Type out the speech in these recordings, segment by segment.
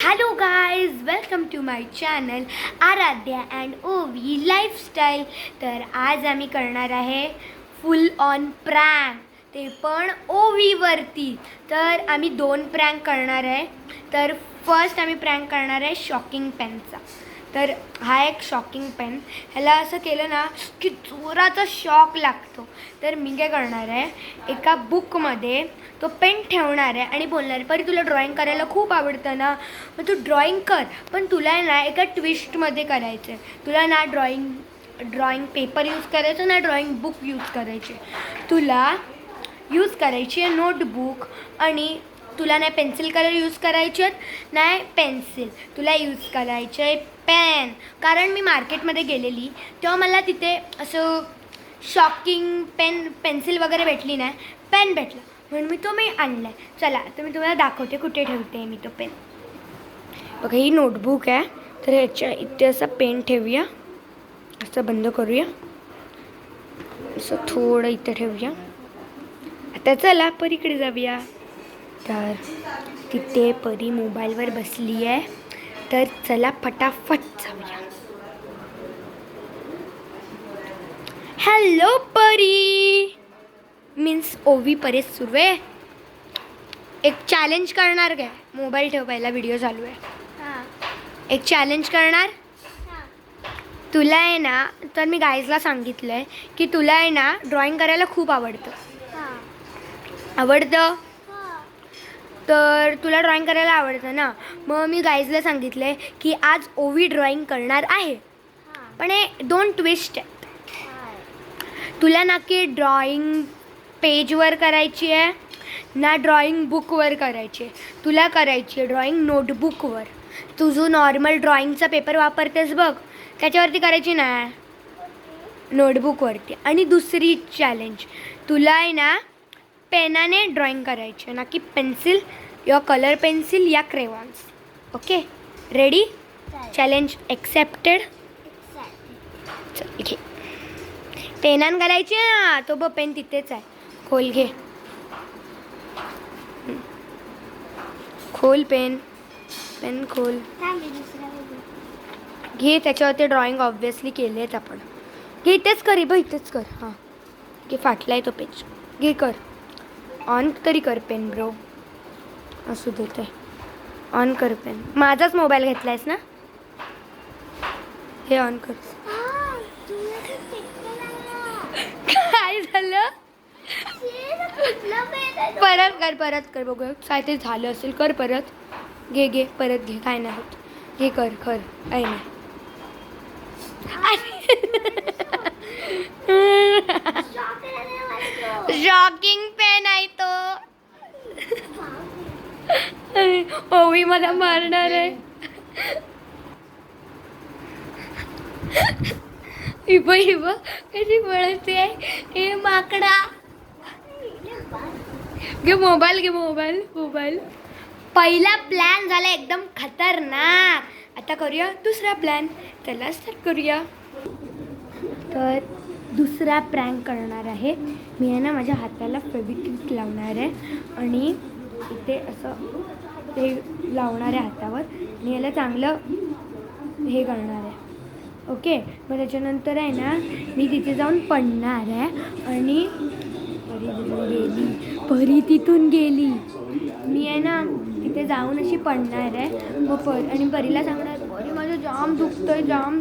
Hello guys, welcome to my channel Aaradhya and Ovi lifestyle. तर आज आम्ही करणार आहे फुल ऑन प्रँक, ते पण ओवीवरती. तर आम्ही 2 प्रँक करणार आहे. तर फर्स्ट आम्ही प्रँक करणार आहे शॉकिंग पेनचा. तर हा एक शॉकिंग पेन, ह्याला असं केलं ना की जोराचा शॉक लागतो. तर मी काय करणार आहे, एका बुकमध्ये तो पेन ठेवणार आहे आणि बोलणार आहे, परी तुला ड्रॉइंग करायला खूप आवडतं ना, मग तू ड्रॉइंग कर, पण तुला ना एका ट्विस्टमध्ये करायचं आहे. तुला ना ड्रॉइंग पेपर यूज करायचं ना, ड्रॉइंग बुक यूज करायचे. तुला यूज करायची आहे नोटबुक, आणि तुला नाही पेन्सिल कलर यूज करायचे आहेत, नाही पेन्सिल. तुला यूज करायचं आहे पेन. कारण मी मार्केटमध्ये गेलेली तेव्हा मला तिथे असं शॉकिंग पेन्सिल वगैरे भेटली नाही, पेन भेटला, म्हणून मी आणला आहे. चला तर मी तुम्हाला दाखवते कुठे ठेवते मी तो पेन. बघा, ही नोटबुक आहे. तर ह्याच्या इथे असा पेन ठेवूया, असं बंद करूया, असं थोडं इथं ठेवूया. आता चला परीकडे जाऊया. तर तिथे परी मोबाईलवर बसली आहे, तर चला फटाफट जाऊया. हॅलो परी, मीन्स ओवी परेश सुरू आहे. एक चॅलेंज करणार काय? मोबाईल ठेव, पहिला व्हिडिओ चालू आहे. एक चॅलेंज करणार. तुला आहे ना, तर मी गाईजला सांगितलं आहे की तुला आहे ना ड्रॉइंग करायला खूप आवडतं. तर तुला ड्रॉइंग करायला आवडतं ना, मग मी गाईजला सांगितलं आहे की आज ओवी ड्रॉइंग करणार आहे. पण हे 2 ट्विस्ट आहेत. तुला ना की ड्रॉइंग पेजवर करायची आहे ना ड्रॉइंग बुकवर करायची आहे. तुला करायची आहे ड्रॉइंग नोटबुकवर. तू जो नॉर्मल ड्रॉइंगचा पेपर वापरतेस बघ, त्याच्यावरती करायची नाही, नोटबुकवरती. आणि दुसरी चॅलेंज, तुला आहे ना पेनाने ड्रॉइंग करायची, ना की पेन्सिल या कलर पेन्सिल या crayons. Okay, ready? Challenge accepted. चल घे, पेनान करायची ना, तो बघ पेन तिथेच आहे. खोल, घे, खोल पेन खोल, घे. त्याच्यावरती ड्रॉइंग ऑब्व्हियसली केली आहेत आपण. घे, इथेच कर, बघ इथेच कर. हां घे, फाटला आहे तो पेज. घे, कर, ऑन तरी कर पेन ब्रो. असू देते, ऑन कर पेन. माझाच मोबाईल घेतला आहेस ना, हे ऑन कर. काय झालं? परत कर बघूया काय ते झालं असेल. कर परत, घे परत घे, काय नाही होत. घे, कर आहे नाही. शॉकिंग पेन आहे तो. ओवी मला मारणार आहे. हिब कशी पळते आहे, हे माकडा. घे मोबाईल. पहिला प्लॅन झाला एकदम खतरनाक. आता करूया दुसरा प्लॅन. चला स्टार्ट करूया. तर दुसरा प्रँक करणार आहे मी. आहे ना माझ्या हाताला फेविक्विक लावणार आहे आणि इथे असं ते लावणार आहे हातावर, आणि याला चांगलं हे करणार आहे. ओके, मग त्याच्यानंतर आहे ना मी तिथे जाऊन पडणार आहे, आणि परी तिथून गेली. मी आहे ना तिथे जाऊन अशी पडणार आहे. मग आणि परीला सांगणार, परी माझं जाम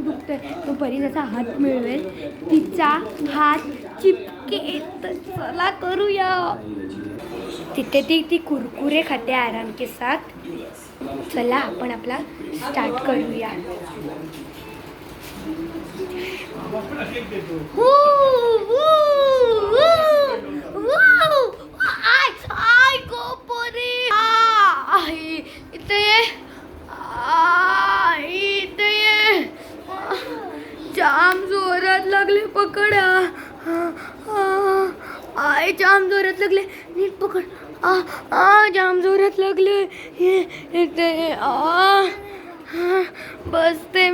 दुखतंय. तो परी जसा हात मिळवेल तिचा हात चिपके. चला करूया. तिथे ती कुरकुरे खाते आराम के साथ. चला आपण आपला स्टार्ट करूया. आय गो परी, इथे ये. जाम जोरात लागले, पकड. आय जाम जोरात लागले, नीट पकड. जाम जोरात लागले. इथे बसते.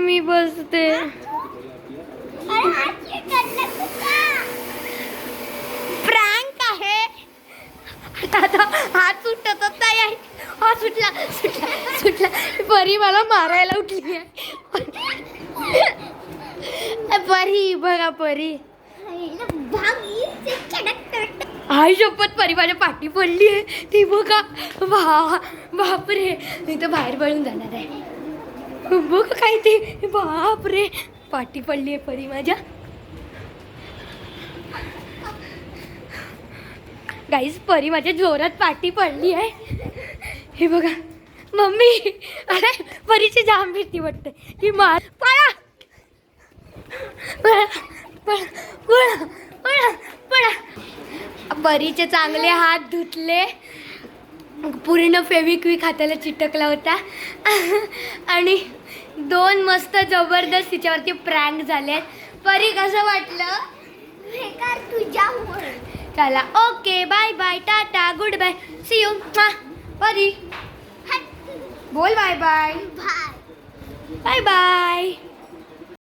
प्रँक आहे. आता हात सुटतच नाही आहे. हा सुटला सुटला सुटला. परी मला मारायला उठली आहे. परी बघा परी. आई शपथ परी माझ्या पाठी पडली आहे. ती बघा. बापरे मी तर बाहेर पळून जाणार आहे. बघ काय ते. बापरे पाठी पडली आहे परी माझ्या. गाईज परी माझ्या जोरात पाठी पडली आहे. हे बघा मम्मी. अरे परीची जाम भीती वाटते की मार. पळा पळा पळा पळा पळा पळा. परीचे चांगले हात धुतले. पूर्ण फेविक्विक हाताला चिटकला होता. आणि 2 मस्त जबरदस्त तिच्यावरती प्रँक झालेत. परी कसं वाटलं. तुझ्यामुळे. चला okay bye bye tata good bye see you. Pari बोल बाय बाय. Bye bye.